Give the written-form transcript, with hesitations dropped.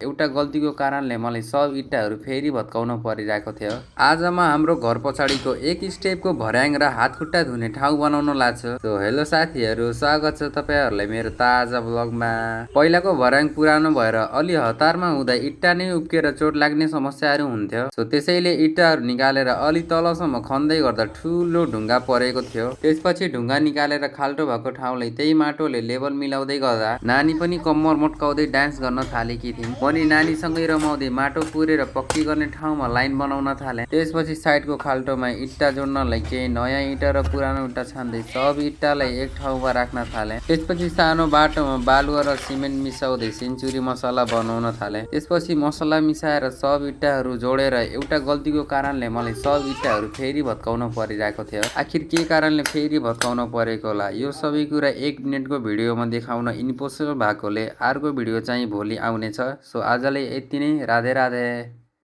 एउटा गल्तीको कारणले मलाई सब इँटाहरू फेरि भत्काउन परिरहेको थियो। आजमा हाम्रो घर पछाडिको एक स्टेपको भर्याङ र हातखुट्टा धुने ठाउँ बनाउन लाग्छ। सो हेलो साथीहरू, स्वागत छ तपाईँहरूलाई मेरो ताजा ब्लगमा। पहिलाको भर्याङ पुरानो भएर अलि हतारमा हुँदा इँटा नै उब्केर चोट लाग्ने समस्याहरू हुन्थ्यो। सो त्यसैले इँटाहरू निकालेर अलि तलसम्म खन्दै गर्दा ठुलो ढुङ्गा परेको थियो। त्यसपछि ढुङ्गा निकालेर खाल्टो भएको ठाउँलाई त्यही माटोले लेभल मिलाउँदै गर्दा नानी पनि कम्मर मट्काउँदै डान्स गर्न थालेकी थिइन्। पनि नानीसँगै रमाउँदै माटो पुरेर पक्की गर्ने ठाउँमा लाइन बनाउन थाले। त्यसपछि साइडको खाल्टोमा इँटा जोड्नलाई केही नयाँ इँटा र पुरानो इँटा छान्दै सब इँटालाई एक ठाउँमा राख्न थाले। त्यसपछि सानो बाटोमा बालुवा र सिमेन्ट मिसाउँदै सेन्चुरी मसला बनाउन थाले। त्यसपछि मसला मिसाएर सब इँटाहरू जोडेर एउटा गल्तीको कारणले मलाई सब इँटाहरू फेरि भत्काउन परिरहेको थियो। आखिर के कारणले फेरि भत्काउन परेको होला, यो सबै कुरा 1 मिनेटको भिडियोमा देखाउन इम्पोसिबल भएकोले अर्को भिडियो चाहिँ भोलि आउनेछ। सो आजलाई यति नै। राधे राधे।